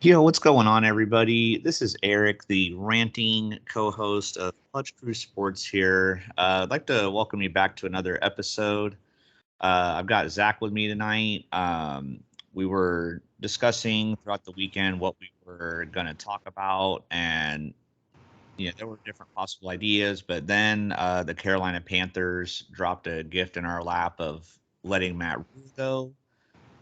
Yo, what's going on, everybody? This is Eric, the ranting co-host of Clutch Crew Sports here. I'd like to welcome you back to another episode. I've got Zach with me tonight. We were discussing throughout the weekend what we were going to talk about, and there were different possible ideas. But then the Carolina Panthers dropped a gift in our lap of letting Matt Rhule go.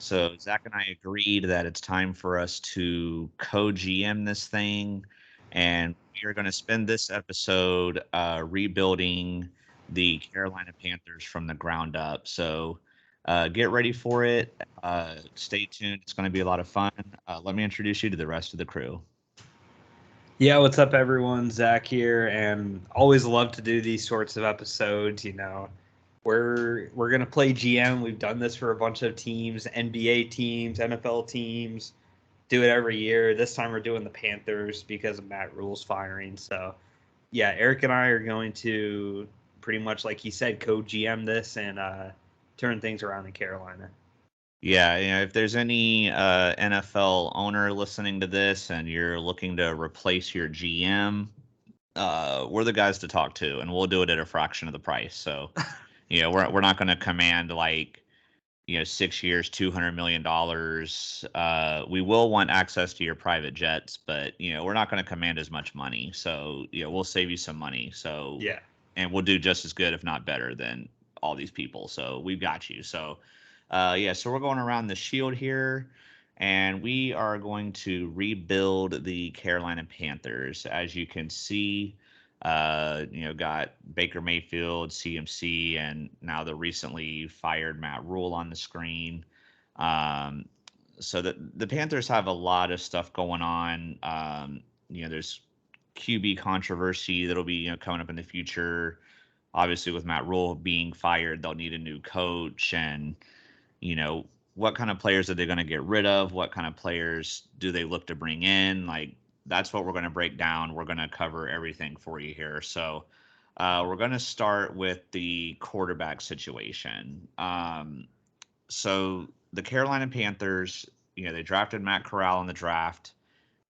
So Zach and I agreed that it's time for us to co-GM this thing, and we are going to spend this episode rebuilding the Carolina Panthers from the ground up. So get ready for it. Stay tuned. It's going to be a lot of fun. Let me introduce you to the rest of the crew. Yeah, what's up, everyone? Zach here, and always love to do these sorts of episodes. We're gonna play GM. We've done this for a bunch of teams, NBA teams, NFL teams. Do it every year. This time we're doing the Panthers because of Matt Rhule's firing. So, yeah, Eric and I are going to pretty much, like he said, co-GM this and turn things around in Carolina. Yeah, if there's any NFL owner listening to this and you're looking to replace your GM, we're the guys to talk to, and we'll do it at a fraction of the price. So, we're not going to command 6 years, $200 million. We will want access to your private jets, but we're not going to command as much money. So, we'll save you some money. So, Yeah. and we'll do just as good, if not better, than all these people. So we've got you. So, so we're going around the shield here, and we are going to rebuild the Carolina Panthers. As you can see, got Baker Mayfield, CMC, and now the recently fired Matt Rhule on the screen. So the Panthers have a lot of stuff going on. There's QB controversy that'll be coming up in the future. Obviously, with Matt Rhule being fired, they'll need a new coach, and what kind of players are they going to get rid of? What kind of players do they look to bring in? Like, that's what we're going to break down. We're going to cover everything for you here. So we're going to start with the quarterback situation. So the Carolina Panthers, they drafted Matt Corral in the draft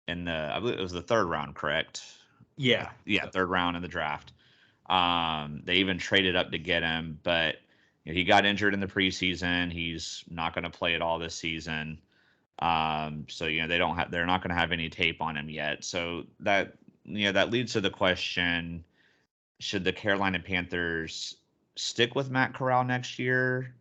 I believe it was the third round, correct? Yeah. Yeah, third round in the draft. They even traded up to get him, but he got injured in the preseason. He's not going to play at all this season. So they're not going to have any tape on him yet. So that leads to the question: should the Carolina Panthers stick with Matt Corral next year?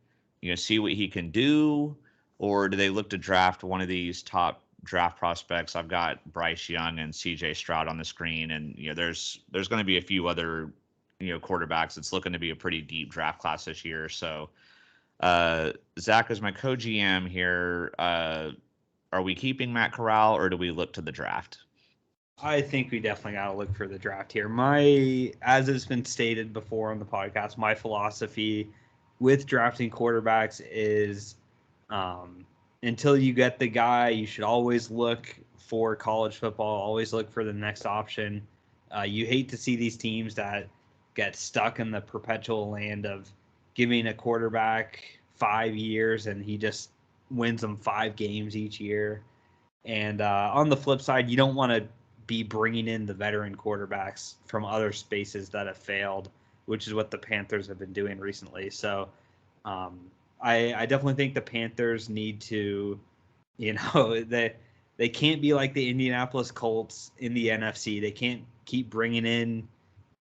See what he can do, or do they look to draft one of these top draft prospects? I've got Bryce Young and C.J. Stroud on the screen, and there's going to be a few other quarterbacks. It's looking to be a pretty deep draft class this year. So Zach is my co-GM here. Are we keeping Matt Corral, or do we look to the draft? I think we definitely got to look for the draft here. As it's been stated before on the podcast, my philosophy with drafting quarterbacks is until you get the guy, you should always look for college football, always look for the next option. You hate to see these teams that get stuck in the perpetual land of giving a quarterback 5 years and he just wins them 5 games each year. And on the flip side, you don't want to be bringing in the veteran quarterbacks from other spaces that have failed, which is what the Panthers have been doing recently. So I definitely think the Panthers need to, they can't be like the Indianapolis Colts in the NFC. They can't keep bringing in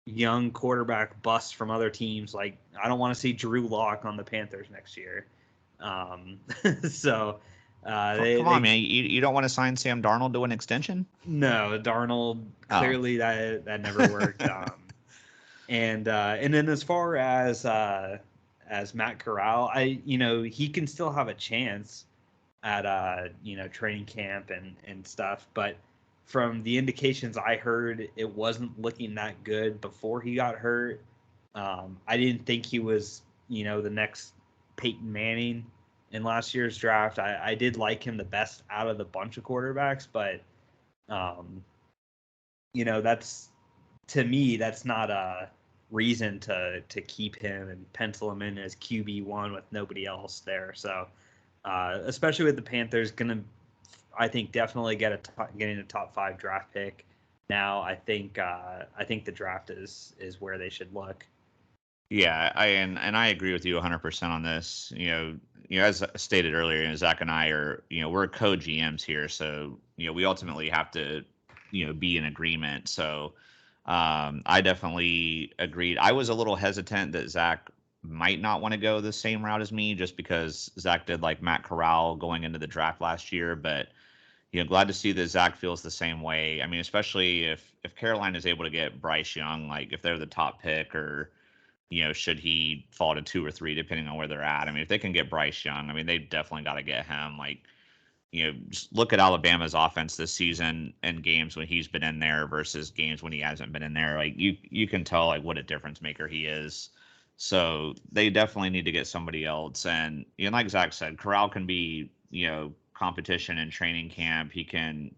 young quarterback busts from other teams. Like, I don't want to see Drew Lock on the Panthers next year. So Come on, man. You don't want to sign Sam Darnold to an extension? No, Darnold, clearly that never worked. And then as far as Matt Corral, he can still have a chance at training camp and stuff, but from the indications I heard, it wasn't looking that good before he got hurt. I didn't think he was the next Peyton Manning in last year's draft. I did like him the best out of the bunch of quarterbacks, but that's, to me, that's not a reason to keep him and pencil him in as QB1 with nobody else there. So especially with the Panthers I think definitely getting a top 5 draft pick. Now I think the draft is where they should look. Yeah, I agree with you 100% on this. As stated earlier, Zach and I are, we're co-GMs here, so we ultimately have to, be in agreement. So, I definitely agreed. I was a little hesitant that Zach might not want to go the same route as me, just because Zach did like Matt Corral going into the draft last year, but glad to see that Zach feels the same way. I mean, especially if Carolina is able to get Bryce Young, like if they're the top pick, or should he fall to 2 or 3, depending on where they're at. I mean, if they can get Bryce Young, I mean, they definitely got to get him. Like, just look at Alabama's offense this season and games when he's been in there versus games when he hasn't been in there. Like, you can tell like what a difference maker he is. So they definitely need to get somebody else. And like Zach said, Corral can be competition in training camp. He can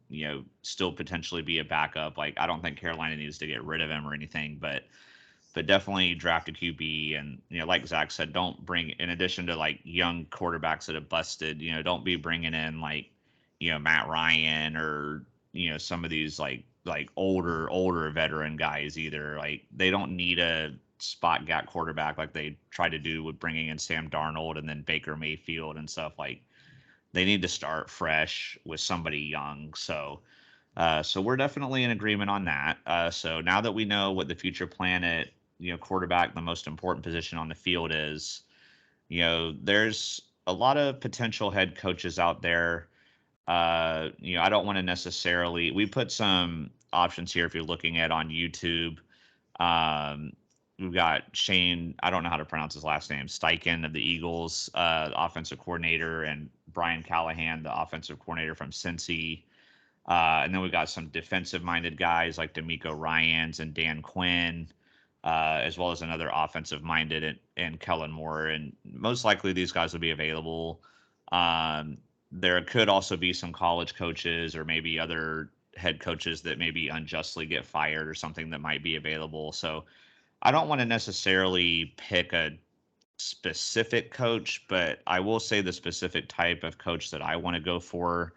still potentially be a backup. Like, I don't think Carolina needs to get rid of him or anything, but definitely draft a QB. And like Zach said, don't bring, in addition to like young quarterbacks that have busted, don't be bringing in like Matt Ryan or some of these like older veteran guys either. Like, they don't need a spot gap quarterback like they tried to do with bringing in Sam Darnold and then Baker Mayfield and stuff. Like, they need to start fresh with somebody young. So we're definitely in agreement on that. So now that we know what the future plan at quarterback, the most important position on the field is, there's a lot of potential head coaches out there. I don't want to necessarily. We put some options here if you're looking at on YouTube. Um, we've got Shane. I don't know how to pronounce his last name. Steichen of the Eagles, offensive coordinator, and Brian Callahan, the offensive coordinator from Cincy. And then we've got some defensive-minded guys like D'Amico Ryans and Dan Quinn, as well as another offensive-minded and Kellen Moore. And most likely these guys will be available. There could also be some college coaches or maybe other head coaches that maybe unjustly get fired or something that might be available. So I don't want to necessarily pick a specific coach, but I will say the specific type of coach that I want to go for.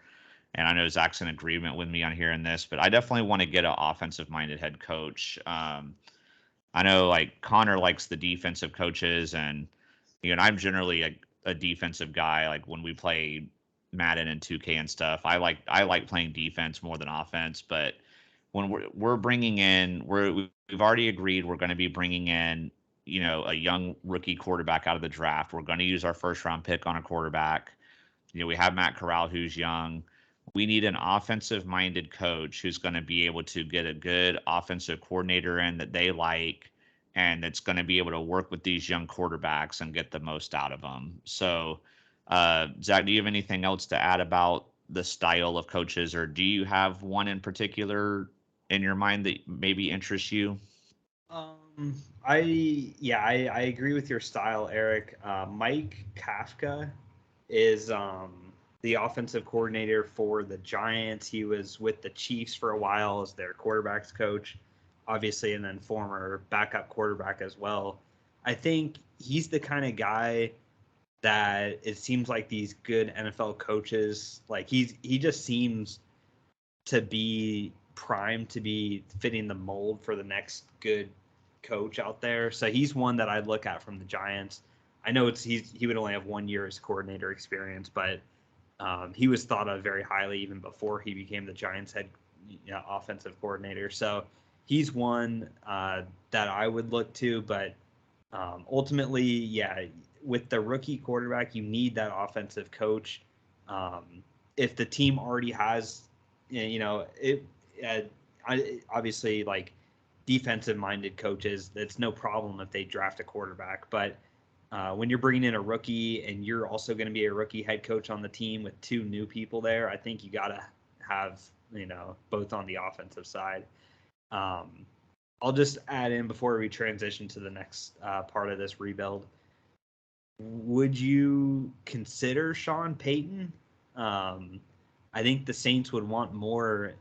And I know Zach's in agreement with me on hearing this, but I definitely want to get an offensive-minded head coach. I know like Connor likes the defensive coaches, and and I'm generally a defensive guy. Like when we play Madden and 2K and stuff, I like playing defense more than offense. But when we're bringing in, we've already agreed we're going to be bringing in a young rookie quarterback out of the draft. We're going to use our first round pick on a quarterback. We have Matt Corral, who's young. We need an offensive minded coach who's going to be able to get a good offensive coordinator in that they like, and that's going to be able to work with these young quarterbacks and get the most out of them. So, Zach, do you have anything else to add about the style of coaches, or do you have one in particular in your mind that maybe interests you? I agree with your style, Eric. Mike Kafka is the offensive coordinator for the Giants. He was with the Chiefs for a while as their quarterbacks coach, obviously, and then former backup quarterback as well. I think he's the kind of guy that it seems like these good NFL coaches, like he just seems to be primed to be fitting the mold for the next good coach out there. So he's one that I'd look at from the Giants. I know he would only have 1 year as coordinator experience, but he was thought of very highly even before he became the Giants head offensive coordinator. So he's one that I would look to. But ultimately, yeah, with the rookie quarterback, you need that offensive coach. If the team already has, obviously like defensive-minded coaches, that's no problem if they draft a quarterback. But when you're bringing in a rookie and you're also going to be a rookie head coach on the team with 2 new people there, I think you got to have, both on the offensive side. I'll just add in before we transition to the next part of this rebuild. Would you consider Sean Payton? I think the Saints would want more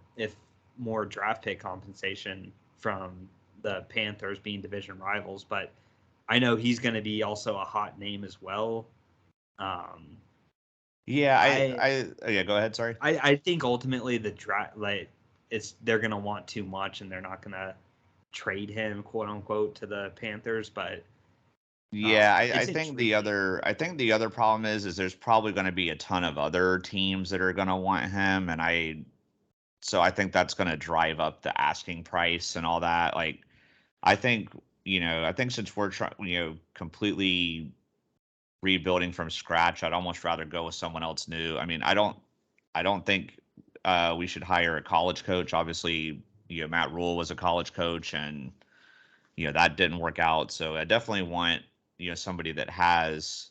draft pick compensation from the Panthers being division rivals, but I know he's going to be also a hot name as well. Yeah, I yeah, go ahead, sorry. I think ultimately the draft, like, they're gonna want too much and they're not gonna trade him, quote unquote, to the Panthers. But Yeah, I it's think intriguing. the other problem is there's probably going to be a ton of other teams that are going to want him, and I think that's going to drive up the asking price and all that. Like, I think I think since we're trying, completely rebuilding from scratch, I'd almost rather go with someone else new. I mean, I don't think we should hire a college coach. Obviously, Matt Rhule was a college coach, and that didn't work out. So I definitely want somebody that has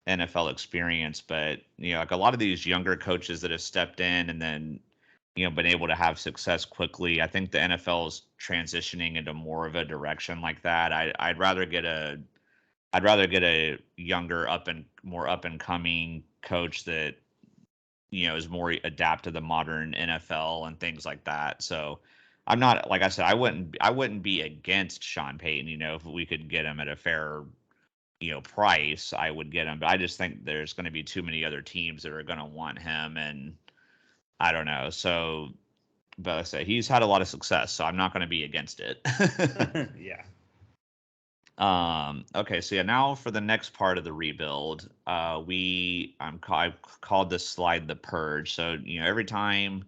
NFL experience. But like a lot of these younger coaches that have stepped in and then been able to have success quickly. I think the NFL is transitioning into more of a direction like that. I'd rather get a younger more up and coming coach that is more adapt to the modern NFL and things like that. So I'm not, like I said, I wouldn't be against Sean Payton. If we could get him at a fair price, I would get him. But I just think there's going to be too many other teams that are going to want him, and I don't know. So, but I say he's had a lot of success, so I'm not going to be against it. Yeah. Okay, so yeah, now for the next part of the rebuild, I've called this slide the purge. So every time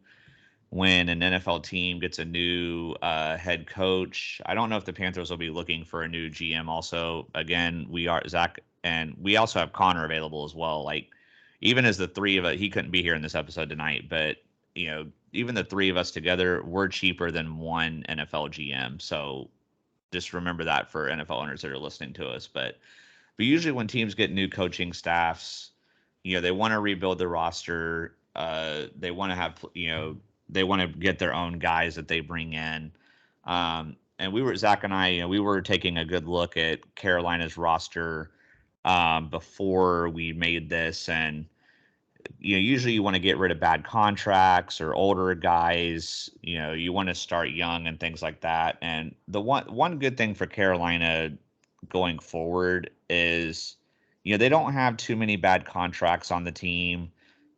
when an NFL team gets a new head coach, I don't know if the Panthers will be looking for a new GM. Also, again, we are Zach, and we also have Connor available as well. Like, even as the three of us, he couldn't be here in this episode tonight, but even the three of us together, we're cheaper than one NFL GM. So just remember that for NFL owners that are listening to us. But usually when teams get new coaching staffs, they want to rebuild the roster. They want to have they want to get their own guys that they bring in. And Zach and I, we were taking a good look at Carolina's roster before we made this, and usually you want to get rid of bad contracts or older guys. You want to start young and things like that. And the one good thing for Carolina going forward is, they don't have too many bad contracts on the team.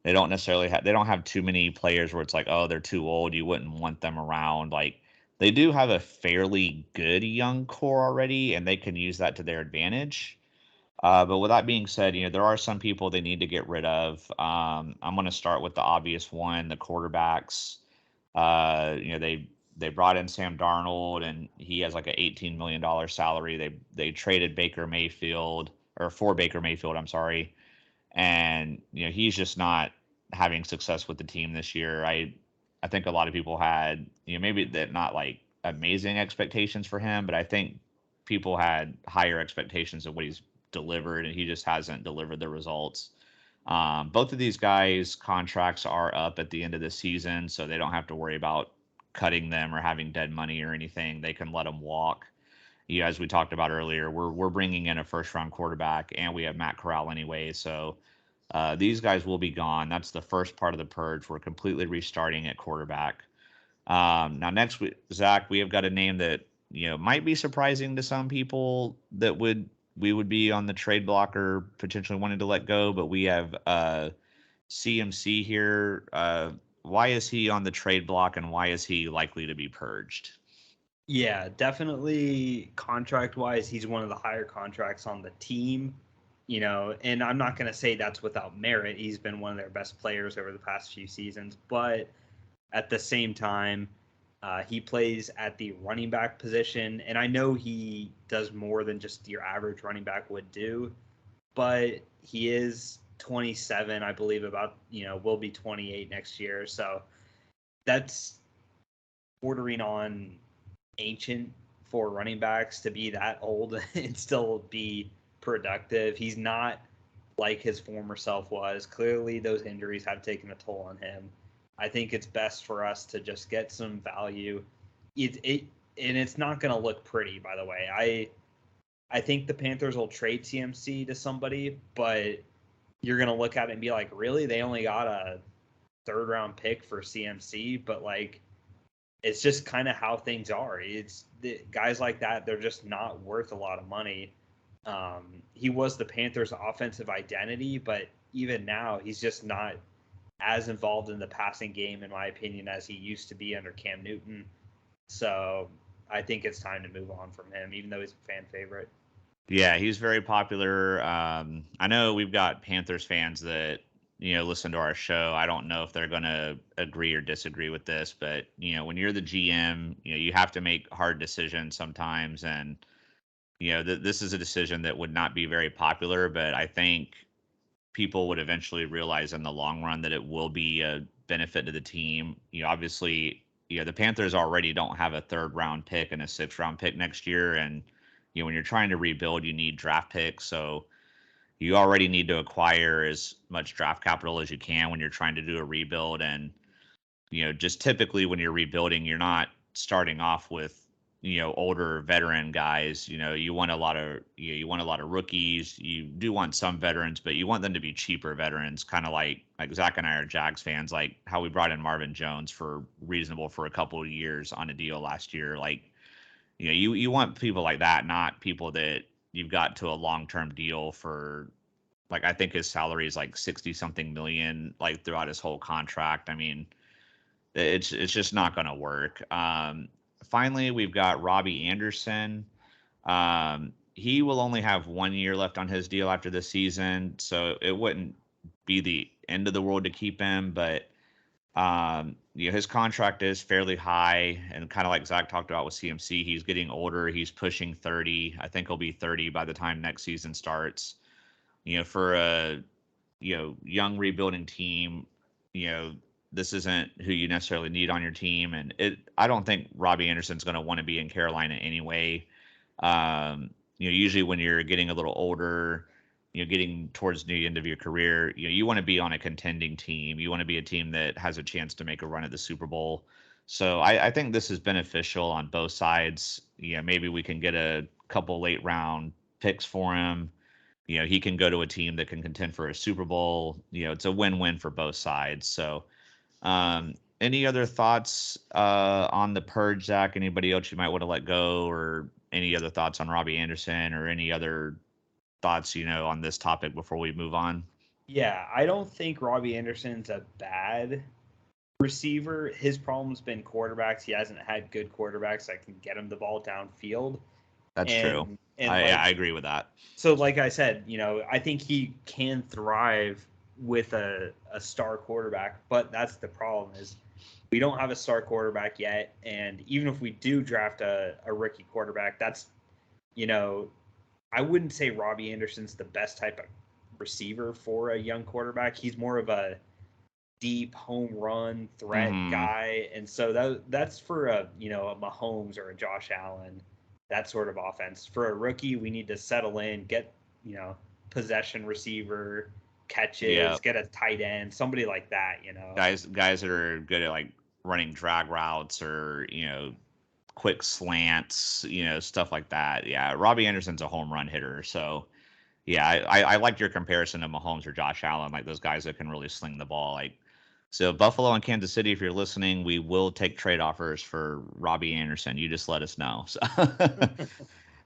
They don't have too many players where it's like, oh, they're too old, you wouldn't want them around. Like, they do have a fairly good young core already, and they can use that to their advantage. But with that being said, there are some people they need to get rid of. I'm going to start with the obvious one, the quarterbacks. They brought in Sam Darnold, and he has like an $18 million salary. They traded Baker Mayfield, or for Baker Mayfield, I'm sorry, and he's just not having success with the team this year. I think a lot of people had maybe that not like amazing expectations for him, but I think people had higher expectations of what he's delivered, and he just hasn't delivered the results. Both of these guys' contracts are up at the end of the season, so they don't have to worry about cutting them or having dead money or anything. They can let them walk. As we talked about earlier, we're bringing in a first round quarterback, and we have Matt Corral anyway, so these guys will be gone. That's the first part of the purge. We're completely restarting at quarterback. Now, next, Zach, we have got a name that might be surprising to some people that we would be on the trade block or potentially wanting to let go, but we have CMC here. Why is he on the trade block, and why is he likely to be purged? Yeah, definitely contract wise, he's one of the higher contracts on the team, and I'm not going to say that's without merit. He's been one of their best players over the past few seasons, but at the same time, he plays at the running back position, and I know he does more than just your average running back would do, but he is 27, I believe, will be 28 next year. So that's bordering on ancient for running backs to be that old and still be productive. He's not like his former self was. Clearly, those injuries have taken a toll on him. I think it's best for us to just get some value. And it's not going to look pretty, by the way. I think the Panthers will trade CMC to somebody, but you're going to look at it and be like, really? They only got a third round pick for CMC, but like, it's just kind of how things are. It's guys like that, they're just not worth a lot of money. He was the Panthers' offensive identity, but even now, he's just not as involved in the passing game, in my opinion, as he used to be under Cam Newton. So I think it's time to move on from him, even though he's a fan favorite. Yeah, he's very popular. I know we've got Panthers fans that listen to our show. I don't know if they're going to agree or disagree with this, but when you're the GM, you have to make hard decisions sometimes, and this is a decision that would not be very popular, but I think people would eventually realize in the long run that it will be a benefit to the team. Obviously, the Panthers already don't have a third round pick and a sixth round pick next year, and when you're trying to rebuild, you need draft picks. So you already need to acquire as much draft capital as you can when you're trying to do a rebuild. And just typically when you're rebuilding, you're not starting off with older veteran guys. You want a lot of rookies. You do want some veterans, but you want them to be cheaper veterans, kind of like Zach and I are Jags fans, like how we brought in Marvin Jones for reasonable for a couple of years on a deal last year. Like you want people like that, not people that you've got to a long-term deal for. Like, I think his salary is like 60 something million, like throughout his whole contract. I mean, it's just not going to work. Finally, we've got Robbie Anderson. He will only have 1 year left on his deal after this season, so it wouldn't be the end of the world to keep him. But his contract is fairly high, and kind of like Zach talked about with CMC, he's getting older. He's pushing 30. I think he'll be 30 by the time next season starts. For a young rebuilding team, this isn't who you necessarily need on your team, and I don't think Robbie Anderson's going to want to be in Carolina anyway. Usually when you're getting a little older, getting towards the end of your career, you want to be on a contending team. You want to be a team that has a chance to make a run at the Super Bowl. So I think this is beneficial on both sides. Maybe we can get a couple late round picks for him. He can go to a team that can contend for a Super Bowl. It's a win-win for both sides. So, any other thoughts on the purge, Zach? Anybody else you might want to let go, or any other thoughts on Robbie Anderson, or any other thoughts, on this topic before we move on? Yeah, I don't think Robbie Anderson's a bad receiver. His problem's been quarterbacks. He hasn't had good quarterbacks that can get him the ball downfield. That's true. I agree with that. So, like I said, I think he can thrive with a star quarterback, but that's the problem is we don't have a star quarterback yet. And even if we do draft a rookie quarterback, that's, I wouldn't say Robbie Anderson's the best type of receiver for a young quarterback. He's more of a deep home run threat guy. And so that's for a Mahomes or a Josh Allen, that sort of offense. For a rookie, we need to settle in, get, possession receiver, catches, get a tight end, somebody like that, Guys that are good at like running drag routes or, quick slants, stuff like that. Yeah, Robbie Anderson's a home run hitter. So, yeah, I like your comparison to Mahomes or Josh Allen, like those guys that can really sling the ball. Like, so Buffalo and Kansas City, if you're listening, we will take trade offers for Robbie Anderson. You just let us know. So,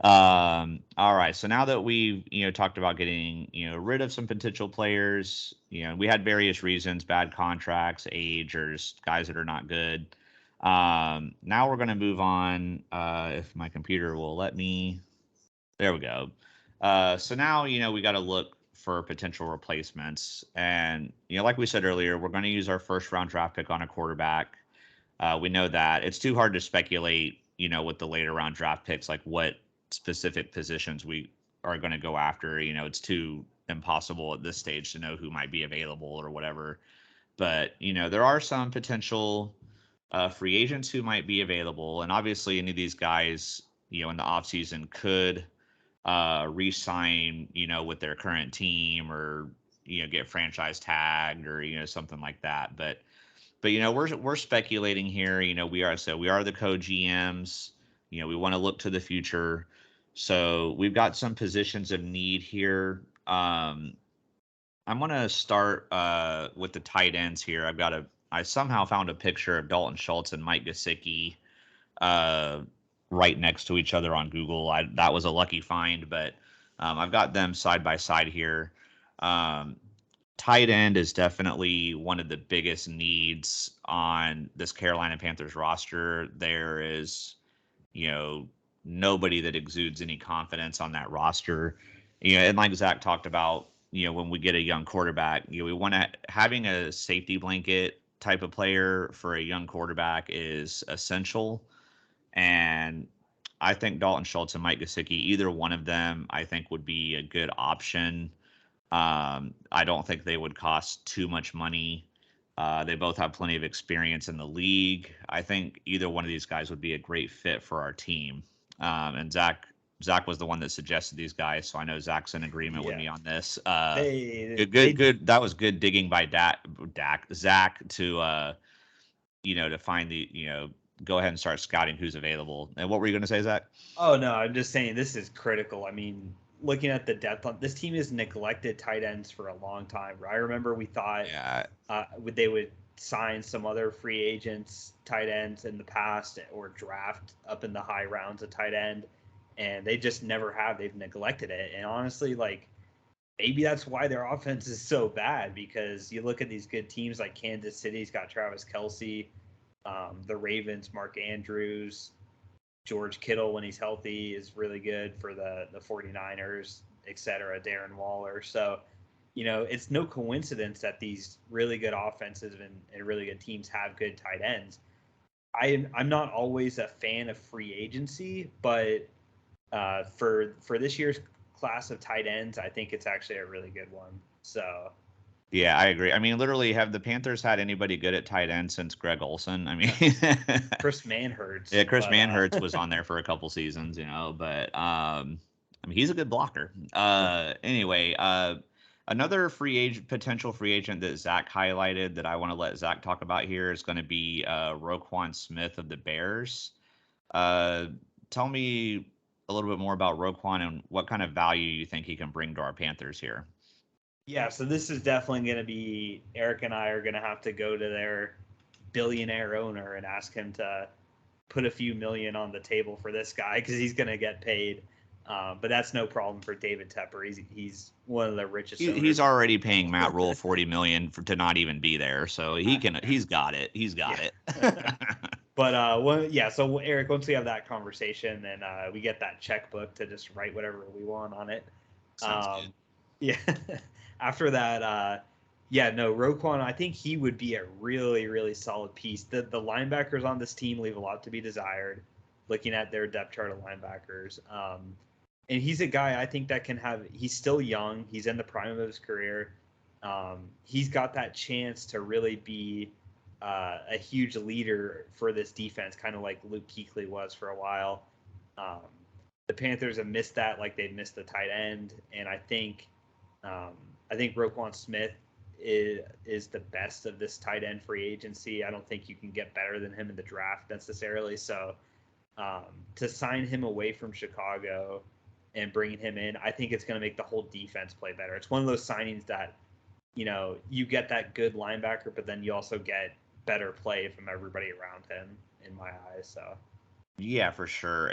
all right. So now that we've talked about getting rid of some potential players, we had various reasons: bad contracts, age, or just guys that are not good. Now we're going to move on. If my computer will let me. There we go. So now we got to look for potential replacements. And, like we said earlier, we're going to use our first round draft pick on a quarterback. We know that it's too hard to speculate, with the later round draft picks, like what specific positions we are going to go after. It's too impossible at this stage to know who might be available or whatever. But, there are some potential free agents who might be available. And obviously any of these guys, in the offseason could re-sign, with their current team or, get franchise tagged or, something like that. But we're speculating here. We are the co-GMs. We want to look to the future. So we've got some positions of need here. I'm going to start with the tight ends here. I somehow found a picture of Dalton Schultz and Mike Gesicki right next to each other on Google. That was a lucky find, but I've got them side by side here. Um, Tight end is definitely one of the biggest needs on this Carolina Panthers roster. There is, you know, nobody that exudes any confidence on that roster. And like Zach talked about, when we get a young quarterback, we want to having a safety blanket type of player for a young quarterback is essential. And I think Dalton Schultz and Mike Gesicki, either one of them, I think would be a good option. I don't think they would cost too much money. They both have plenty of experience in the league. I think either one of these guys would be a great fit for our team. And Zach was the one that suggested these guys, so I know Zach's in agreement with Yeah, me on this. they Good. That was good digging by Zach to to find go ahead and start scouting who's available. And what were you going to say, Zach? Oh no, I'm just saying this is critical. I mean, looking at the depth on this team has neglected tight ends for a long time. I remember we thought Yeah, they would sign some other free agents tight ends in the past or draft up in the high rounds of tight end, and they just never have. They've neglected it, and honestly, like maybe that's why their offense is so bad because you look at these good teams like Kansas City's got Travis Kelsey, the Ravens, Mark Andrews. George Kittle, when he's healthy, is really good for the 49ers, et cetera, Darren Waller. So, it's no coincidence that these really good offenses and really good teams have good tight ends. I'm not always a fan of free agency, but for this year's class of tight ends, I think it's actually a really good one. So yeah, I agree. I mean, literally, have the Panthers had anybody good at tight end since Greg Olson? I mean, Chris Manhertz, yeah, Chris but Manhertz was on there for a couple seasons, but I mean, he's a good blocker. Anyway, another potential free agent that Zach highlighted that I want to let Zach talk about here is going to be Roquan Smith of the Bears. Uh, Tell me a little bit more about Roquan and what kind of value you think he can bring to our Panthers here. yeah, so this is definitely going to be Eric and I are going to have to go to their billionaire owner and ask him to put a few million on the table for this guy because he's going to get paid. But that's no problem for David Tepper. He's one of the richest He's owners. already paying Matt Rhule 40 million to not even be there, so he's got it. He's got Yeah. it. But yeah. So Eric, once we have that conversation, then we get that checkbook to just write whatever we want on it. Sounds good. Yeah. After that, yeah, no, Roquan, I think he would be a really, really solid piece. The linebackers on this team leave a lot to be desired. Looking at their depth chart of linebackers, and he's a guy I think that can have. He's still young. He's in the prime of his career. He's got that chance to really be a huge leader for this defense, kind of like Luke Kuechly was for a while. Um, the Panthers have missed that, like they've missed the tight end, and um, I think Roquan Smith is the best of this tight end free agency. I don't think you can get better than him in the draft necessarily. So to sign him away from Chicago and bringing him in, I think it's going to make the whole defense play better. It's one of those signings that you get that good linebacker, but then you also get better play from everybody around him. In my eyes, so Yeah, for sure.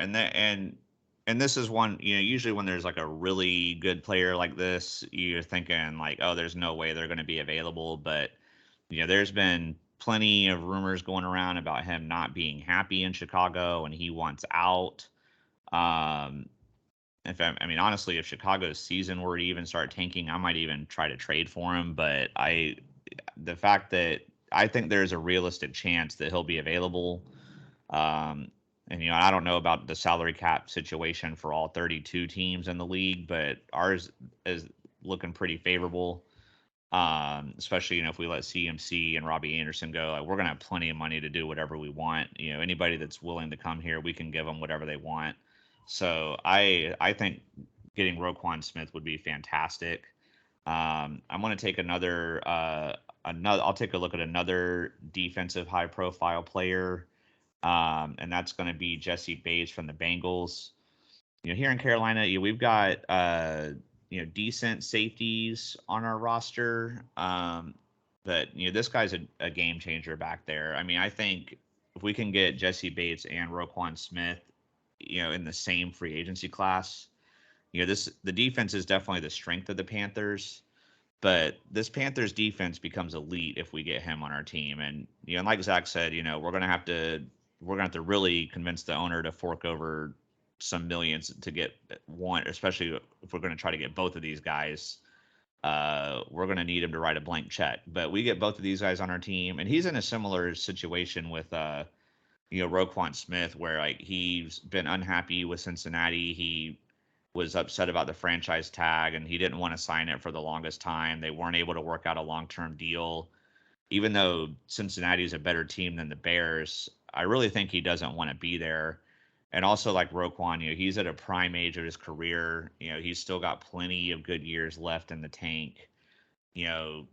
And this is one, usually when there's like a really good player like this, you're thinking like, oh, there's no way they're going to be available. But there's been plenty of rumors going around about him not being happy in Chicago and he wants out. Um, I mean, honestly, if Chicago's season were to even start tanking, I might even try to trade for him. But the fact that I think there's a realistic chance that he'll be available. Um, and I don't know about the salary cap situation for all 32 teams in the league, but ours is looking pretty favorable. Especially if we let CMC and Robbie Anderson go, like we're gonna have plenty of money to do whatever we want. Anybody that's willing to come here, we can give them whatever they want. So I think getting Roquan Smith would be fantastic. I'm gonna take another. I'll take a look at another defensive high profile player, and that's going to be Jesse Bates from the Bengals. Here in Carolina, we've got decent safeties on our roster, but this guy's a game changer back there. I mean, I think if we can get Jesse Bates and Roquan Smith, in the same free agency class, the defense is definitely the strength of the Panthers, but this Panthers defense becomes elite if we get him on our team. And and like Zach said, we're gonna have to really convince the owner to fork over some millions to get one, especially if we're going to try to get both of these guys. We're going to need him to write a blank check. But we get both of these guys on our team, and he's in a similar situation with Roquan Smith, where like he's been unhappy with Cincinnati. He was upset about the franchise tag, and he didn't want to sign it for the longest time. They weren't able to work out a long-term deal, even though Cincinnati is a better team than the Bears. I really think he doesn't want to be there. And also, like Roquan, he's at a prime age of his career. He's still got plenty of good years left in the tank. You know,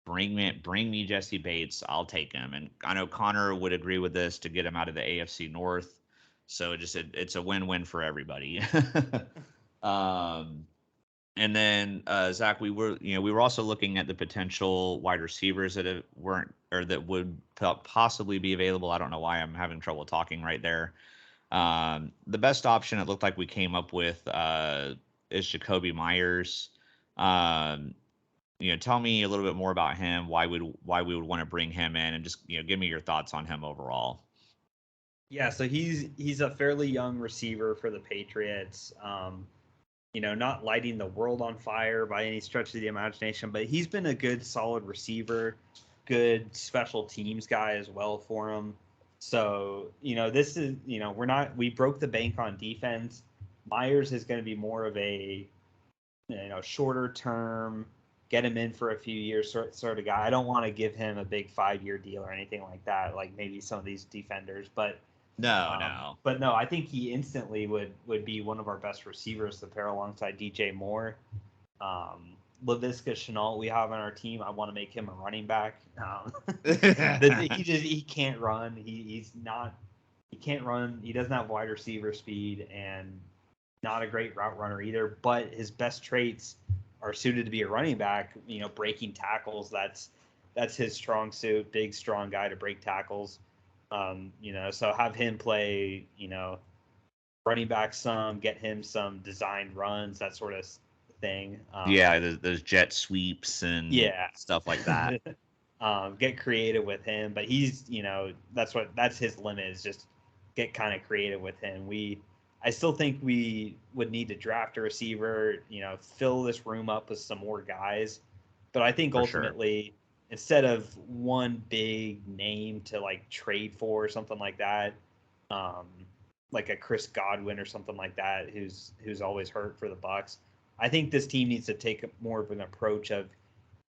bring me Jesse Bates. I'll take him. And I know Connor would agree with this to get him out of the AFC North. So it's a win-win for everybody. um, and then Zach, we were also looking at the potential wide receivers weren't or that would possibly be available. I don't know why I'm having trouble talking right there. The best option it looked like we came up with is Jacoby Myers. Tell me a little bit more about him. Why we would want to bring him in, and just give me your thoughts on him overall. Yeah, so he's a fairly young receiver for the Patriots. Not lighting the world on fire by any stretch of the imagination, but he's been a good, solid receiver, good special teams guy as well for him. So, this is, we broke the bank on defense. Myers is going to be more of a, shorter term, get him in for a few years sort of guy. I don't want to give him a big 5-year deal or anything like that, like maybe some of these defenders, but No. But no, I think he instantly would be one of our best receivers to pair alongside DJ Moore. Laviska Shenault we have on our team. I want to make him a running back. He can't run. He can't run. He doesn't have wide receiver speed and not a great route runner either. But his best traits are suited to be a running back. Breaking tackles. That's his strong suit. Big, strong guy to break tackles. So have him play, running back some, get him some designed runs, that sort of thing. Yeah, those jet sweeps and stuff like that. Get creative with him, but he's, that's his limit, is just get kind of creative with him. I still think we would need to draft a receiver, fill this room up with some more guys, but I think ultimately, instead of one big name to like trade for or something like that, like a Chris Godwin or something like that, who's always hurt for the Bucks, I think this team needs to take more of an approach of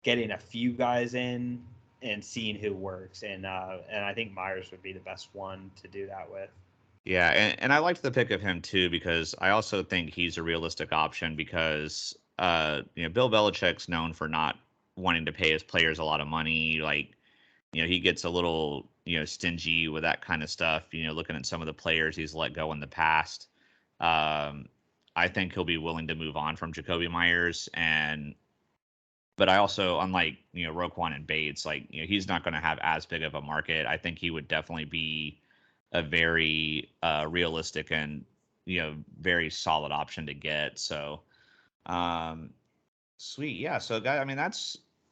getting a few guys in and seeing who works. And I think Myers would be the best one to do that with. Yeah, and I liked the pick of him too, because I also think he's a realistic option, because Bill Belichick's known for not wanting to pay his players a lot of money. Like, he gets a little stingy with that kind of stuff. Looking at some of the players he's let go in the past, I think he'll be willing to move on from Jacoby Myers. But I also, unlike Roquan and Bates, like he's not going to have as big of a market. I think he would definitely be a very realistic and very solid option to get. So sweet, yeah. So guy, I mean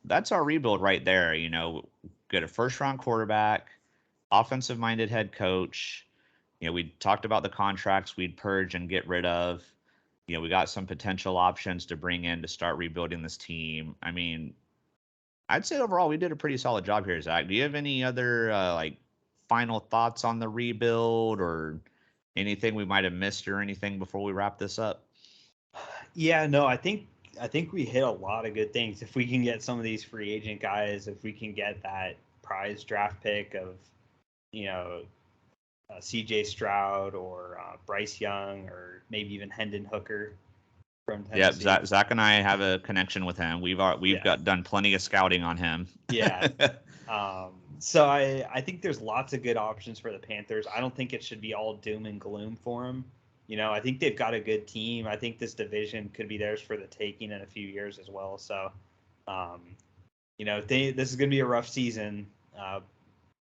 that's our rebuild right there. Get a first round quarterback, offensive minded head coach. We talked about the contracts we'd purge and get rid of. We got some potential options to bring in to start rebuilding this team. I mean, I'd say overall we did a pretty solid job here, Zach. Do you have any other final thoughts on the rebuild, or anything we might have missed or anything before we wrap this up? Yeah, no, I think we hit a lot of good things. If we can get some of these free agent guys, if we can get that prize draft pick of, CJ Stroud or Bryce Young, or maybe even Hendon Hooker from Tennessee. Yeah, Zach and I have a connection with him. We've got done plenty of scouting on him. Yeah. So I think there's lots of good options for the Panthers. I don't think it should be all doom and gloom for them. I think they've got a good team. I think this division could be theirs for the taking in a few years as well. So, this is going to be a rough season,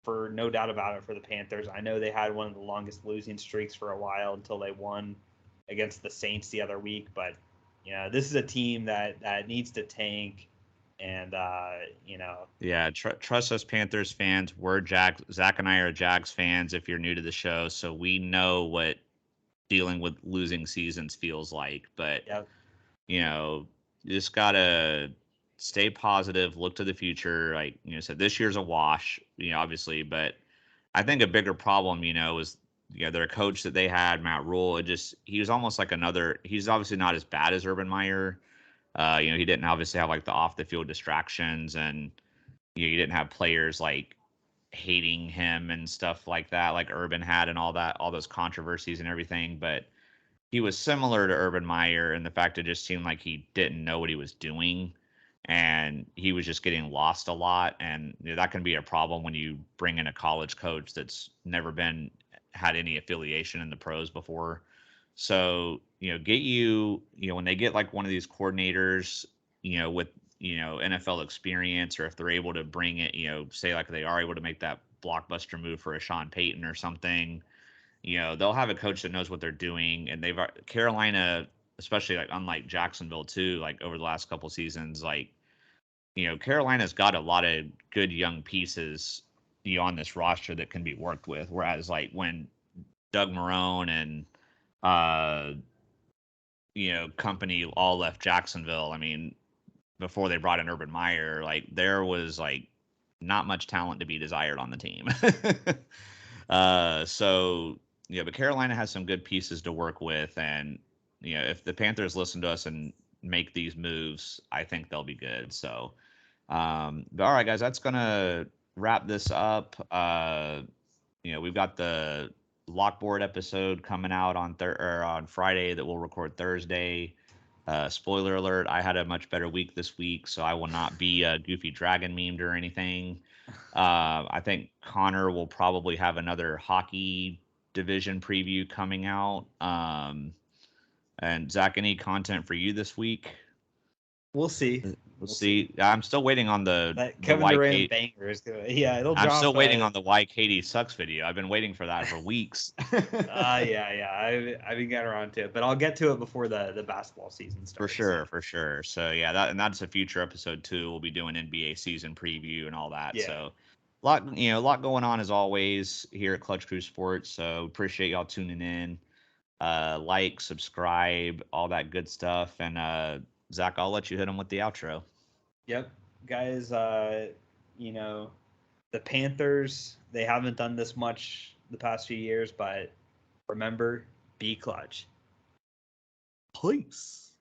for no doubt about it, for the Panthers. I know they had one of the longest losing streaks for a while until they won against the Saints the other week. But this is a team that needs to tank, and Yeah, trust us, Panthers fans. Zach and I are Jags fans. If you're new to the show, so we know what dealing with losing seasons feels like. But yep. You just gotta stay positive, look to the future. Like said, this year's a wash. Obviously, but I think a bigger problem, is their coach that they had, Matt Rhule. He was almost like another. He's obviously not as bad as Urban Meyer. He didn't obviously have like the off the field distractions, and you didn't have players like hating him and stuff like that, like Urban had, and all those controversies and everything. But he was similar to Urban Meyer, and the fact it just seemed like he didn't know what he was doing, and he was just getting lost a lot. And that can be a problem when you bring in a college coach that's never had any affiliation in the pros before. So when they get like one of these coordinators, with NFL experience, or if they're able to bring it, say like they are able to make that blockbuster move for a Sean Payton or something, they'll have a coach that knows what they're doing. And Carolina, especially like unlike Jacksonville too, like over the last couple seasons, like, Carolina's got a lot of good young pieces, on this roster that can be worked with. Whereas like when Doug Marrone and, uh, company all left Jacksonville, I mean, before they brought in Urban Meyer, like there was like not much talent to be desired on the team. So but Carolina has some good pieces to work with, and if the Panthers listen to us and make these moves, I think they'll be good. So, but all right, guys, that's gonna wrap this up. We've got the lockboard episode coming out on Friday that we'll record Thursday. Spoiler alert, I had a much better week this week, so I will not be a goofy dragon memed or anything. I think Connor will probably have another hockey division preview coming out. And Zach, any content for you this week? We'll see. We'll see. I'm still waiting on the Kevin why Durant Kate. banger is good. Yeah, it'll I'm drop. still waiting on the why Katie sucks video. I've been waiting for that for weeks. Yeah. I've been getting around to it, but I'll get to it before the basketball season starts. For sure. So yeah, that's a future episode too. We'll be doing NBA season preview and all that. Yeah. So a lot going on as always here at Clutch Crew Sports. So appreciate y'all tuning in. Like, subscribe, all that good stuff. And Zach, I'll let you hit them with the outro. Yep, guys. The Panthers, they haven't done this much the past few years, but remember, be clutch. Peace.